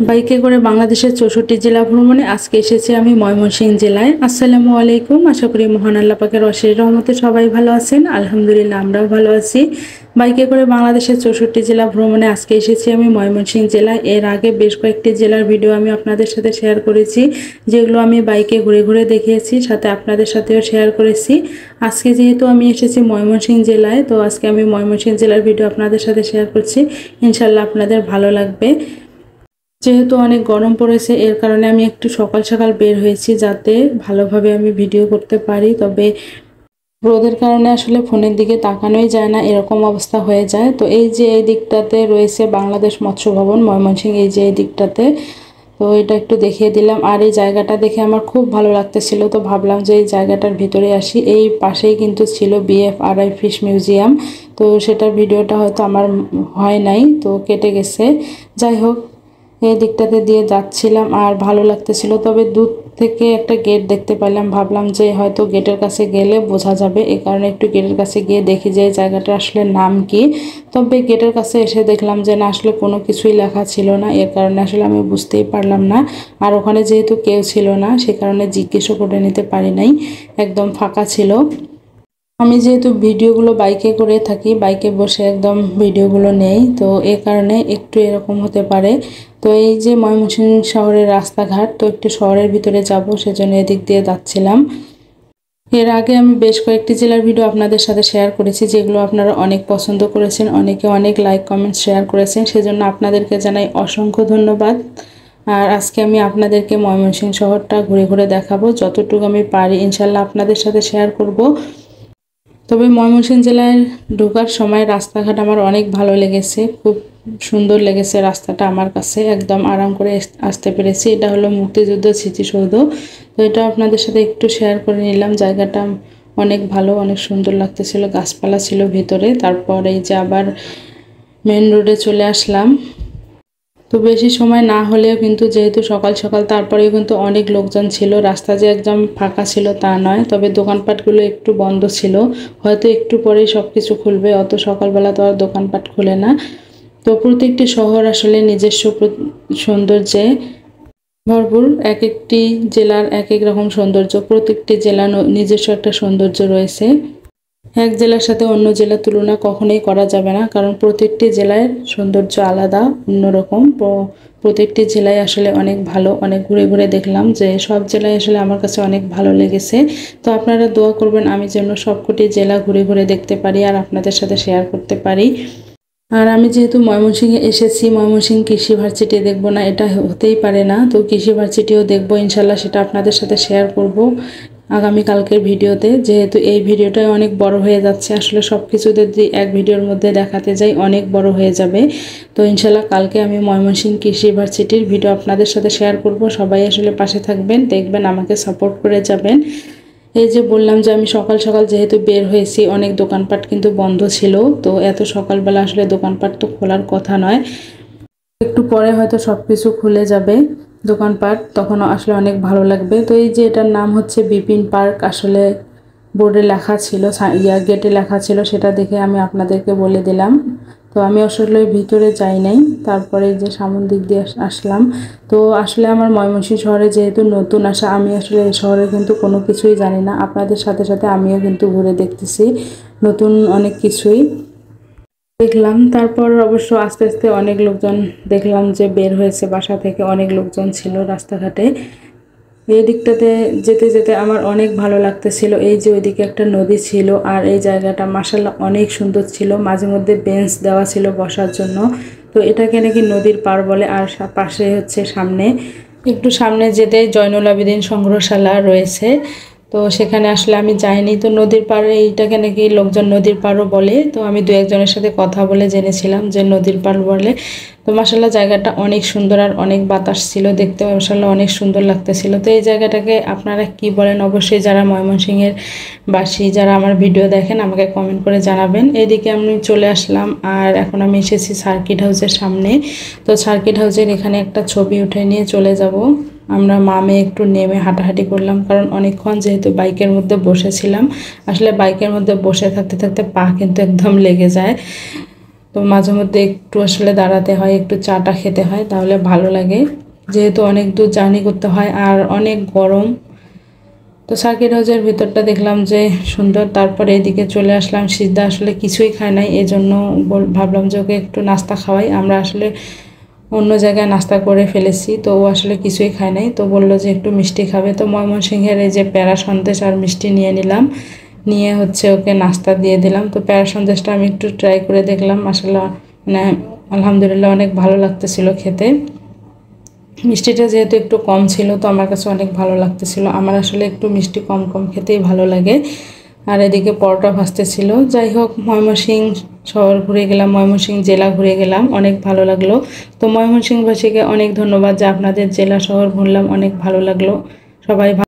বাইকে করে বাংলাদেশের ৬৪ জেলা ভ্রমণে আজকে এসেছি আমি ময়মনসিংহ জেলায়। আসসালামু আলাইকুম। আশা করি মহান আল্লাহ পাকের অশেষ রহমতে সবাই ভালো আছেন। আলহামদুলিল্লাহ আমরাও ভালো আছি। বাইকে করে বাংলাদেশের ৬৪ জেলা ভ্রমণে আজকে এসেছি আমি ময়মনসিংহ জেলায়। এর আগে বেশ কয়েকটি জেলার ভিডিও আমি আপনাদের সাথে শেয়ার করেছি, যেগুলো আমি বাইকে ঘুরে ঘুরে দেখিয়েছি, সাথে আপনাদের সাথেও শেয়ার করেছি। আজকে যেহেতু আমি এসেছি ময়মনসিংহ জেলায়, তো আজকে আমি ময়মনসিংহ জেলার ভিডিও আপনাদের সাথে শেয়ার করছি। ইনশাল্লাহ আপনাদের ভালো লাগবে। যেহেতু অনেক গরম পড়েছে, এর কারণে আমি একটু সকাল সকাল বের হয়েছি যাতে ভালোভাবে আমি ভিডিও করতে পারি। তবে রোদের কারণে আসলে ফোনের দিকে তাকানোই যায় না, এরকম অবস্থা হয়ে যায়। তো এই যে এই দিকটাতে রয়েছে বাংলাদেশ মৎস্য ভবন ময়মনসিংহ, এই যে এই দিকটাতে, তো এটা একটু দেখিয়ে দিলাম। আর এই জায়গাটা দেখে আমার খুব ভালো লাগতেছিল, তো ভাবলাম যে এই জায়গাটার ভিতরে আসি। এই পাশেই কিন্তু ছিল BFRI ফিশ মিউজিয়াম, তো সেটার ভিডিওটা হয়তো আমার হয় নাই, তো কেটে গেছে। যাই হোক, এই দিকটাতে দিয়ে যাচ্ছিলাম আর ভালো লাগতেছিল। তবে দূর থেকে একটা গেট দেখতে পেলাম, ভাবলাম যে হয়তো গেটের কাছে গেলে বোঝা যাবে, এই কারণে একটু গেটের কাছে গিয়ে দেখি যে এই জায়গাটার আসলে নাম কি। তবে গেটের কাছে এসে দেখলাম যে না, আসলে কোনো কিছুই লেখা ছিল না, এর কারণে আসলে আমি বুঝতেই পারলাম না। আর ওখানে যেহেতু কেউ ছিল না, সে কারণে জিজ্ঞেসও করে নিতে পারি নাই, একদম ফাঁকা ছিল। আমি যেহেতু ভিডিওগুলো বাইকে করে থাকি, বাইকে বসে একদম ভিডিওগুলো নেই, তো এ কারণে একটু এরকম হতে পারে। তো এই যে ময়মনসিংহ শহরের রাস্তাঘাট, তো একটু শহরের ভিতরে যাব, সেজন্য এদিক দিয়ে যাচ্ছিলাম। এর আগে আমি বেশ কয়েকটি জেলার ভিডিও আপনাদের সাথে শেয়ার করেছি, যেগুলো আপনারা অনেক পছন্দ করেছেন, অনেকে অনেক লাইক কমেন্ট শেয়ার করেছেন, সেজন্য আপনাদেরকে জানাই অসংখ্য ধন্যবাদ। আর আজকে আমি আপনাদেরকে ময়মনসিংহ শহরটা ঘুরে ঘুরে দেখাবো, যতটুকু আমি পারি ইনশাল্লাহ আপনাদের সাথে শেয়ার করব। তবে ময়মনসিংহ জেলায় ঢোকার সময় রাস্তাঘাট আমার অনেক ভালো লেগেছে, খুব সুন্দর লেগেছে রাস্তাটা আমার কাছে, একদম আরাম করে আসতে পেরেছি। এটা হলো মুক্তিযুদ্ধ স্মৃতিসৌধ, তো এটা আপনাদের সাথে একটু শেয়ার করে নিলাম। জায়গাটা অনেক ভালো, অনেক সুন্দর লাগতেছিল, গাছপালা ছিল ভিতরে। তারপর এই যে আবার মেন রোডে চলে আসলাম। তো বেশি সময় না হলেও কিন্তু যেহেতু সকাল সকাল, তারপরেও কিন্তু অনেক লোকজন ছিল। রাস্তা যে একদম ফাঁকা ছিল তা নয়, তবে দোকানপাটগুলো একটু বন্ধ ছিল, হয়তো একটু পরেই সব কিছু খুলবে, অত সকালবেলা তো আর দোকানপাট খুলে না। তো প্রত্যেকটি শহর আসলে নিজস্ব সৌন্দর্যে ভরপুর, এক একটি জেলার এক এক রকম সৌন্দর্য, প্রত্যেকটি জেলার নিজস্ব একটা সৌন্দর্য রয়েছে। এক জেলার সাথে অন্য জেলার তুলনা কখনোই করা যাবে না, কারণ প্রত্যেকটি জেলার সৌন্দর্য আলাদা, অন্যরকম। প্রত্যেকটি জেলায় আসলে অনেক ভালো, অনেক ঘুরে ঘুরে দেখলাম যে সব জেলায় আসলে আমার কাছে অনেক ভালো লেগেছে। তো আপনারা দোয়া করবেন আমি যেন সবকটি জেলা ঘুরে ঘুরে দেখতে পারি আর আপনাদের সাথে শেয়ার করতে পারি। আর আমি যেহেতু ময়মনসিংহে এসেছি, ময়মনসিংহ কৃষি ভার্সিটি দেখব না এটা হতেই পারে না, তো কৃষি ভার্সিটিও দেখব ইনশাল্লাহ, সেটা আপনাদের সাথে শেয়ার করব আগামীকালকের ভিডিওতে। যেহেতু এই ভিডিওটাই অনেক বড় হয়ে যাচ্ছে, আসলে সব কিছু যদি এক ভিডিওর মধ্যে দেখাতে যাই অনেক বড় হয়ে যাবে। তো ইনশাল্লাহ কালকে আমি ময়মনসিংহ কৃষি ভার্সিটির ভিডিও আপনাদের সাথে শেয়ার করব। সবাই আসলে পাশে থাকবেন, দেখবেন, আমাকে সাপোর্ট করে যাবেন। এই যে বললাম যে আমি সকাল সকাল যেহেতু বের হয়েছি, অনেক দোকানপাট কিন্তু বন্ধ ছিল, তো এত সকালবেলা আসলে দোকানপাট তো খোলার কথা নয়, একটু পরে হয়তো সব কিছু খুলে যাবে দোকানপাট, তখন আসলে অনেক ভালো লাগবে। তো এই যে এটার নাম হচ্ছে বিপিন পার্ক, আসলে বোর্ডে লেখা ছিল, গেটে লেখা ছিল, সেটা দেখে আমি আপনাদেরকে বলে দিলাম। তো আমি আসলে ভিতরে যাই নাই, তারপরে যে সামন দিক দিয়ে আসলাম। তো আসলে আমার ময়মনসিংহ শহরে যেহেতু নতুন আসা, আমি আসলে এই শহরে কিন্তু কোনো কিছুই জানি না, আপনাদের সাথে সাথে আমিও কিন্তু ঘুরে দেখতেছি নতুন অনেক কিছুই দেখলাম। তারপর অবশ্য আস্তে আস্তে অনেক লোকজন দেখলাম যে বের হয়েছে, বাসা থেকে অনেক লোকজন ছিল রাস্তাঘাটে। এই দিকটাতে যেতে যেতে আমার অনেক ভালো লাগতেছিল। এই যে ওইদিকে একটা নদী ছিল, আর এই জায়গাটা মাশাআল্লাহ অনেক সুন্দর ছিল, মাঝে মধ্যে বেঞ্চ দেওয়া ছিল বসার জন্য। তো এটাকে নাকি নদীর পাড় বলে। আর পাশে হচ্ছে সামনে, একটু সামনে যেতে জয়নুল আবেদিন সংগ্রহশালা রয়েছে, তো সেখানে আসলে আমি যাইনি। তো নদীর পাড়ে এইটাকে নাকি লোকজন নদীর পাড়ও বলে, তো আমি দু একজনের সাথে কথা বলে জেনেছিলাম যে নদীর পাড় বলে। তো মাশাআল্লাহ জায়গাটা অনেক সুন্দর, আর অনেক বাতাস ছিল, দেখতে মাশাআল্লাহ অনেক সুন্দর লাগতেছিল। তো এই জায়গাটাকে আপনারা কি বলেন অবশ্যই যারা ময়মনসিংহের বাসী, যারা আমার ভিডিও দেখেন আমাকে কমেন্ট করে জানাবেন। এইদিকে আমি চলে আসলাম, আর এখন আমি এসেছি সার্কিট হাউসের সামনে। তো সার্কিট হাউসের এখানে একটা ছবি উঠে নিয়ে চলে যাব। আমরা মা মেয়ে একটু নেমে হাঁটাহাঁটি করলাম, কারণ অনেকক্ষণ যেহেতু বাইকের মধ্যে বসেছিলাম, আসলে বাইকের মধ্যে বসে থাকতে থাকতে পা কিন্তু একদম লেগে যায়। তো মাঝে মধ্যে একটু আসলে দাঁড়াতে হয়, একটু চাটা খেতে হয়, তাহলে ভালো লাগে, যেহেতু অনেক দূর জার্নি করতে হয় আর অনেক গরম। তো সার্কিট হাউসের ভিতরটা দেখলাম যে সুন্দর। তারপরে এদিকে চলে আসলাম, সিদ্ধা আসলে কিছুই খায় নাই, এজন্য ভাবলাম যে ওকে একটু নাস্তা খাওয়াই। আমরা আসলে অন্য জায়গায় নাস্তা করে ফেলেছি, তো ও আসলে কিছুই খায় নাই, তো বললো যে একটু মিষ্টি খাবে। তো ময়মনসিংহের এই যে প্যারা সন্দেশ আর মিষ্টি নিয়ে নিলাম, নিয়ে হচ্ছে ওকে নাস্তা দিয়ে দিলাম। তো প্যারা সন্দেশটা আমি একটু ট্রাই করে দেখলাম, আসলে মানে আলহামদুলিল্লাহ অনেক ভালো লাগতেছিল খেতে। মিষ্টিটা যেহেতু একটু কম ছিল, তো আমার কাছে অনেক ভালো লাগতেছিল। আমার আসলে একটু মিষ্টি কম কম খেতেই ভালো লাগে। আর এদিকে পরোটা ভাজতেছিল। যাই হোক, ময়মনসিংহ শহর ঘুরে গেলাম, ময়মনসিংহ জেলা ঘুরে গেলাম, অনেক ভালো লাগলো। তো ময়মনসিংহবাসীকে অনেক ধন্যবাদ যে আপনাদের জেলা শহর ঘুরলাম, অনেক ভালো লাগলো। সবাই